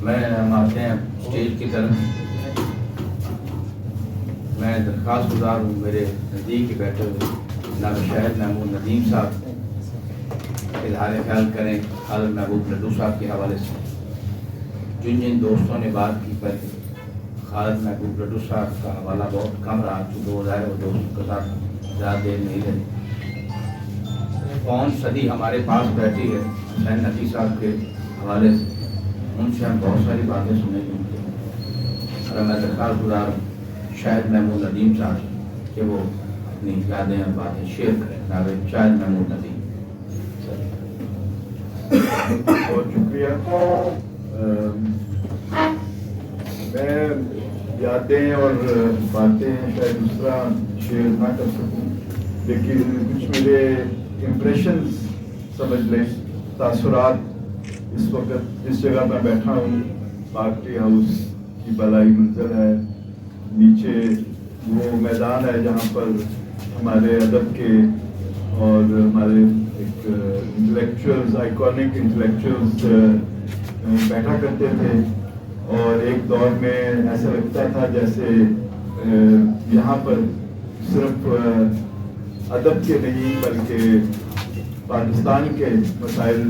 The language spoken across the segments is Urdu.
میں ہم آتے ہیں اسٹیج کی طرف. میں درخواست گزار ہوں میرے نزدیک بیٹھے ہوئے جناب شاہد محمود ندیم صاحب اظہار خیال کریں خالد محبوب لڈو صاحب کے حوالے سے. جن دوستوں نے بات کی پہلے خالد محبوب لڈو صاحب کا حوالہ بہت کم رہا چونکہ وہ ظاہر وہ دوستوں کے ساتھ زیادہ دیر نہیں رہے. 5 صدی ہمارے پاس بیٹھی ہے حسین نقی صاحب کے حوالے سے, ان سے ہم بہت ساری باتیں سننے کی ملتی ہیں. اور میں درخواست گزار ہوں شاہد محمود ندیم صاحب کہ وہ اپنی یادیں اور باتیں شیئر کریں. جناب شاہد محمود ندیم. بہت شکریہ. میں یادیں اور باتیں شاید اس طرح شیئر نہ کر سکوں, لیکن کچھ میرے امپریشنز سمجھ لیں, تاثرات. اس وقت جس جگہ میں بیٹھا ہوں پارک ٹری ہاؤس کی بالائی منزل ہے, نیچے وہ میدان ہے جہاں پر ہمارے ادب کے اور ہمارے ایک انٹلیکچوئلز, آئیکونک انٹلیکچوئلز بیٹھا کرتے تھے. اور ایک دور میں ایسا لگتا تھا جیسے یہاں پر صرف ادب کے نہیں بلکہ پاکستان کے مسائل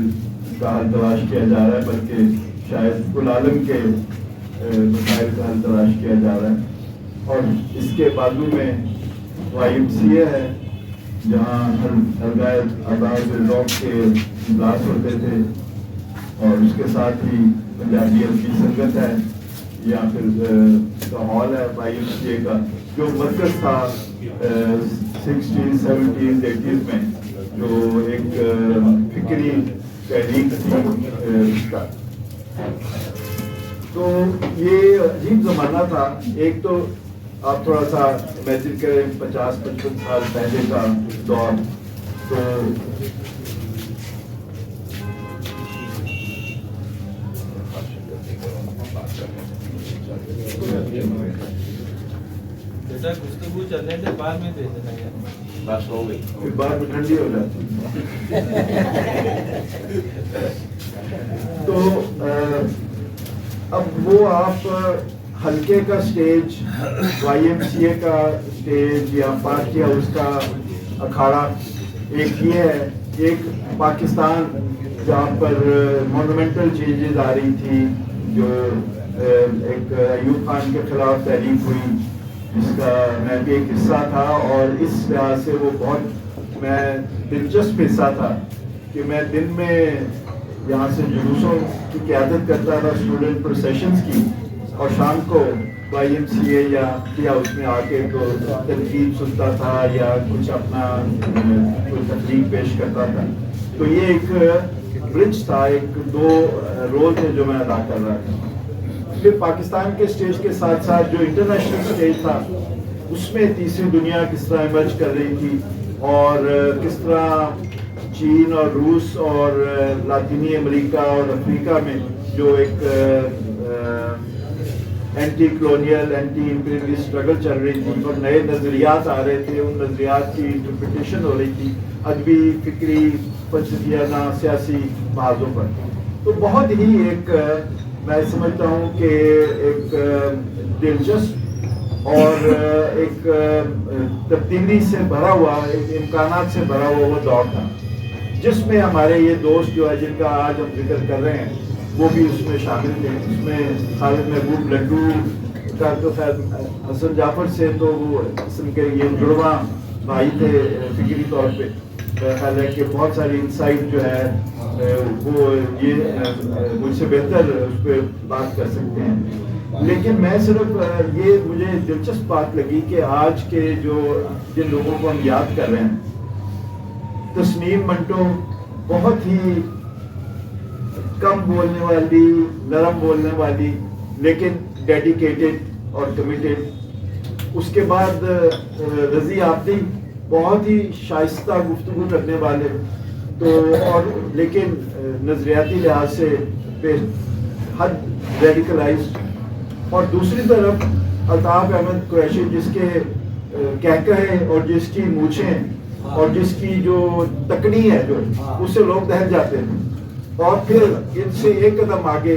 کا حل تلاش کیا جا رہا ہے, بلکہ شاید کل عالم کے مسائل کا حل تلاش کیا جا رہا ہے. اور اس کے بازو میں YMCA ہے جہاں ہرگاہ آباد ذوق کے اجلاس ہوتے تھے, اور اس کے ساتھ ہی پنجابی کی سنگت ہے, یا پھر ہال ہے YMCA کا جو مرکز تھا 60s 70s 80s میں, جو ایک فکری تحریک تھی کا. تو یہ عجیب زمانہ تھا. ایک تو آپ تھوڑا سا امیجن کریں 50-55 سال پہلے کا دور. تو بیٹا گفتگو چلنے سے بعد میں دے دینا ہے, بس ہو گئی, پھر بعد میں ٹھنڈی ہو جاتی. تو اب وہ آپ حلقے کا اسٹیج, YMCA کا اسٹیج یا پارٹی ہاؤس کا اکھاڑا ایک یہ ہے, ایک پاکستان جہاں پر مونومنٹل چینجز آ رہی تھی, جو ایک ایوب خان کے خلاف تحریک ہوئی جس کا میں بھی ایک حصہ تھا, اور اس لحاظ سے وہ بہت میں دلچسپ حصہ تھا کہ میں دن میں یہاں سے جلوسوں کی قیادت کرتا تھا, اسٹوڈنٹ پروسیشنز کی, اور شام کو YMCA یا ٹی ہاؤس میں آ کے تو تنقید سنتا تھا یا کچھ اپنا کوئی تخلیق پیش کرتا تھا. تو یہ ایک برج تھا, ایک 2 رول تھے جو میں ادا کر رہا تھا. پھر پاکستان کے اسٹیج کے ساتھ ساتھ جو انٹرنیشنل اسٹیج تھا اس میں تیسری دنیا کس طرح ایمرج کر رہی تھی, اور کس طرح چین اور روس اور لاطینی امریکہ اور افریقہ میں جو ایک anti colonial anti imperialist struggle چل رہی تھی, اور نئے نظریات آ رہے تھے, ان نظریات کی انٹرپریٹیشن ہو رہی تھی ادبی, فکری, فلسفیانہ, سیاسی بحاظوں پر. تو بہت ہی ایک میں سمجھتا ہوں کہ ایک دلچسپ اور ایک تبدیلی سے بھرا ہوا, ایک امکانات سے بھرا ہوا وہ دور تھا, جس میں ہمارے یہ دوست جو ہے جن کا آج ہم ذکر کر رہے ہیں وہ بھی اس میں شامل تھے. اس میں خالد محبوب لڈو کا تو خیر حسن جعفر سے تو وہ قسم کے یہ جڑواں بھائی تھے فکری طور پہ. میرا خیال ہے کہ بہت ساری انسائٹ جو ہے وہ یہ مجھ سے بہتر اس پہ بات کر سکتے ہیں. لیکن میں صرف یہ مجھے دلچسپ بات لگی کہ آج کے جو جن لوگوں کو ہم یاد کر رہے ہیں, تسنیم منٹو بہت ہی کم بولنے والی, نرم بولنے والی, لیکن ڈیڈیکیٹڈ اور کمیٹڈ. اس کے بعد رضی آبدی بہت ہی شائستہ گفتگو کرنے والے, تو اور لیکن نظریاتی لحاظ سے بے حد ریڈیکلائزڈ. اور دوسری طرف الطاف احمد قریشی جس کے کہکہے اور جس کی مونچھیں اور جس کی جو تکنی ہے جو اس سے لوگ دہل جاتے ہیں. اور پھر ان سے ایک قدم آگے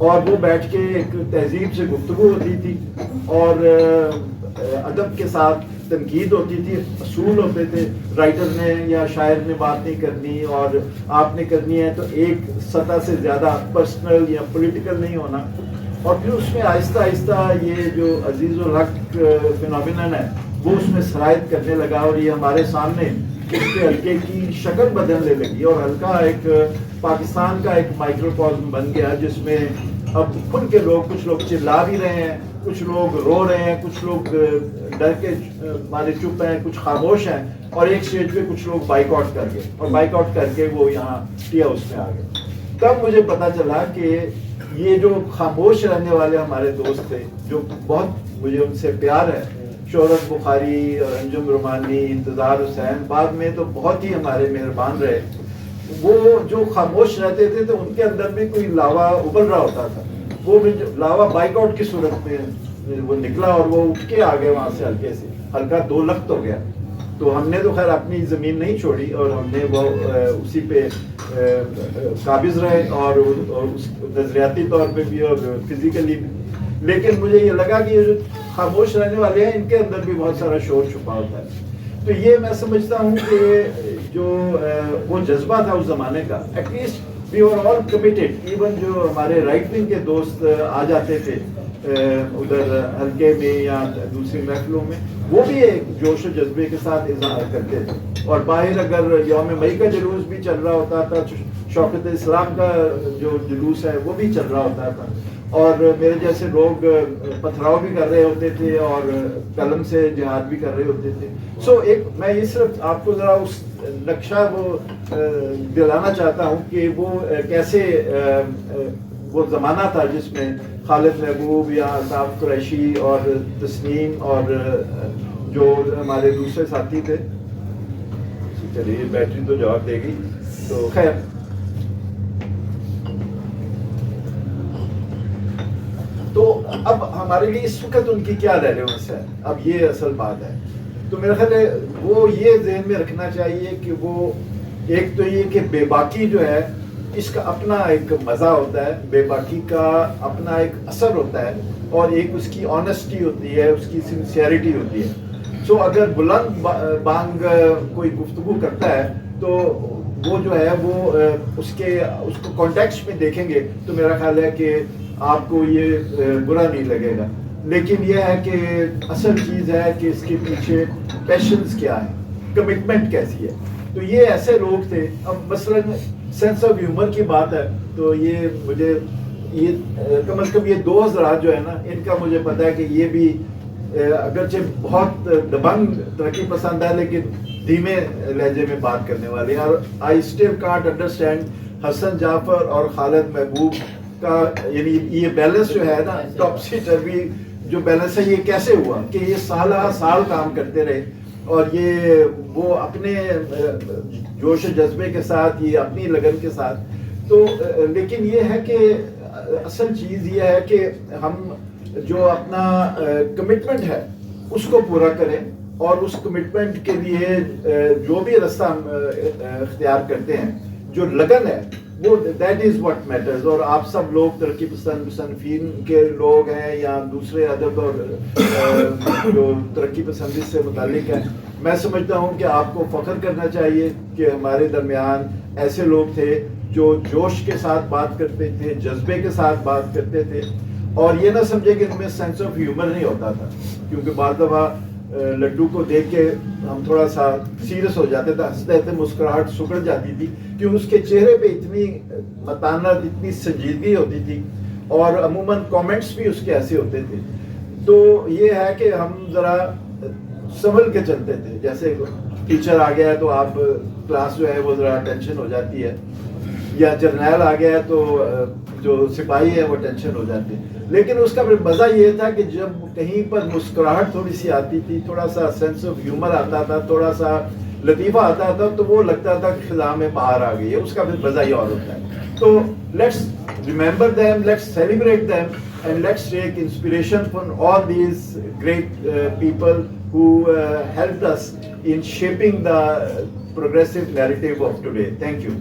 اور وہ بیٹھ کے ایک تہذیب سے گفتگو ہوتی تھی اور ادب کے ساتھ تنقید ہوتی تھی, اصول ہوتے تھے. رائٹر نے یا شاعر نے بات نہیں کرنی اور آپ نے کرنی ہے تو ایک سطح سے زیادہ پرسنل یا پولیٹیکل نہیں ہونا. اور پھر اس میں آہستہ آہستہ یہ جو عزیز الحق فینومینن ہے وہ اس میں سرایت کرنے لگا اور یہ ہمارے سامنے اس کے حلقے کی شکل بدلنے لگی اور حلقہ ایک پاکستان کا ایک مائکروکازم بن گیا جس میں اب کھل کے لوگ, کچھ لوگ چلا بھی رہے ہیں, کچھ لوگ رو رہے ہیں, کچھ لوگ ڈر کے مارے چپ ہیں, کچھ خاموش ہیں اور ایک اسٹیج پہ کچھ لوگ بائک آؤٹ کر گئے اور بائک آؤٹ کر کے وہ یہاں ٹی ہاؤس میں آ گئے. تب مجھے پتا چلا کہ یہ جو خاموش رہنے والے ہمارے دوست تھے جو بہت مجھے ان سے پیار ہے, شہرت بخاری اور انجم رومانی, انتظار حسین, بعد میں تو بہت ہی ہمارے مہربان رہے, وہ جو خاموش رہتے تھے تو ان کے اندر بھی کوئی لاوا ابل رہا ہوتا تھا. وہ بھی لاوا بائک آؤٹ کی صورت میں وہ نکلا اور وہ اٹھ کے آ گئے وہاں سے ہلکے سے. ہلکا 2 لخت ہو گیا. تو ہم نے تو خیر اپنی زمین نہیں چھوڑی اور ہم نے وہ اسی پہ قابض رہے اور نظریاتی طور پہ بھی اور فزیکلی بھی. لیکن مجھے یہ لگا کہ یہ جو خاموش رہنے والے ہیں ان کے اندر بھی بہت سارا شور چھپا ہوتا ہے. تو یہ میں سمجھتا ہوں کہ جو وہ جذبہ تھا اس زمانے کا, at least we are all committed. Even جو ہمارے رائٹ ونگ کے دوست آ جاتے تھے ادھر حلقے میں یا دوسری محفلوں میں, وہ بھی ایک جوش و جذبے کے ساتھ اظہار کرتے تھے. اور باہر اگر یوم مئی کا جلوس بھی چل رہا ہوتا تھا, شوکت اسلام کا جو جلوس ہے وہ بھی چل رہا ہوتا تھا, اور میرے جیسے لوگ پتھراؤ بھی کر رہے ہوتے تھے اور قلم سے جہاد بھی کر رہے ہوتے تھے. سو ایک میں یہ صرف آپ کو ذرا اس نقشہ وہ دلانا چاہتا ہوں کہ وہ کیسے وہ زمانہ تھا جس میں خالد محبوب یا الطاف قریشی اور تسنیم اور جو ہمارے دوسرے ساتھی تھے, چلیے بیٹری تو جواب دے گی تو خیر. تو اب ہمارے لیے اس وقت ان کی کیا ریلیونس ہے, اب یہ اصل بات ہے. تو میرا خیال ہے وہ یہ ذہن میں رکھنا چاہیے کہ وہ ایک تو یہ کہ بے باکی جو ہے اس کا اپنا ایک مزہ ہوتا ہے, بے باکی کا اپنا ایک اثر ہوتا ہے, اور ایک اس کی آنیسٹی ہوتی ہے, اس کی سنسیئرٹی ہوتی ہے. سو اگر بلند بانگ کوئی گفتگو کرتا ہے تو وہ جو ہے وہ اس کو کانٹیکسٹ میں دیکھیں گے تو میرا خیال ہے کہ آپ کو یہ برا نہیں لگے گا. لیکن یہ ہے کہ اصل چیز ہے کہ اس کے پیچھے پیشنس کیا ہے, کمٹمنٹ کیسی ہے. تو یہ ایسے لوگ تھے. اب مثلاً سینس آف ہیومر کی بات ہے تو یہ مجھے یہ کم از کم یہ 2 حضرات جو ہے نا, ان کا مجھے پتا ہے کہ یہ بھی اگرچہ بہت دبنگ ترقی پسند ہے لیکن دھیمے لہجے میں بات کرنے والے ہیں. اور آئی اسٹل کانٹ انڈرسٹینڈ حسن جعفر اور خالد محبوب کا, یعنی یہ بیلنس جو ہے نا, ٹاپسی ٹربی جو بیلنس ہے یہ کیسے ہوا کہ یہ سالہ سال کام کرتے رہے اور یہ وہ اپنے جوش و جذبے کے ساتھ, یہ اپنی لگن کے ساتھ. تو لیکن یہ ہے کہ اصل چیز یہ ہے کہ ہم جو اپنا کمٹمنٹ ہے اس کو پورا کریں اور اس کمٹمنٹ کے لیے جو بھی رستہ ہم اختیار کرتے ہیں, جو لگن ہے وہ دیٹ از واٹ میٹرز. اور آپ سب لوگ ترقی پسند مصنفین کے لوگ ہیں یا دوسرے ادب اور جو ترقی پسندی سے متعلق ہیں, میں سمجھتا ہوں کہ آپ کو فخر کرنا چاہیے کہ ہمارے درمیان ایسے لوگ تھے جو جوش کے ساتھ بات کرتے تھے, جذبے کے ساتھ بات کرتے تھے. اور یہ نہ سمجھے کہ ان میں سینس آف ہیومر نہیں ہوتا تھا, کیونکہ بعض دفعہ لڈو کو دیکھ کے ہم تھوڑا سا سیریس ہو جاتے تھے, ہنستے تھے, مسکراہٹ سکڑ جاتی تھی کہ اس کے چہرے پہ اتنی متانت, اتنی سنجیدگی ہوتی تھی اور عموماً کامنٹس بھی اس کے ایسے ہوتے تھے. تو یہ ہے کہ ہم ذرا سنبھل کے چلتے تھے. جیسے ٹیچر آ گیا ہے تو آپ کلاس جو ہے وہ ذرا ٹینشن ہو جاتی ہے, یا جرنیل آ گیا ہے تو جو سپاہی ہے وہ ٹینشن ہو جاتے ہیں. لیکن اس کا پھر مزہ یہ تھا کہ جب کہیں پر مسکراہٹ تھوڑی سی آتی تھی, تھوڑا سا سینس آف ہیومر آتا تھا, تھوڑا سا لطیفہ آتا تھا, تو وہ لگتا تھا کہ خلا میں بہار آ گئی ہے. اس کا پھر مزہ ہی اور ہوتا ہے. تو let's remember them, let's celebrate them, and let's take inspiration from all these great people who helped us in shaping the progressive narrative of today. Thank you.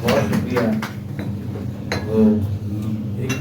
بہت شکریہ.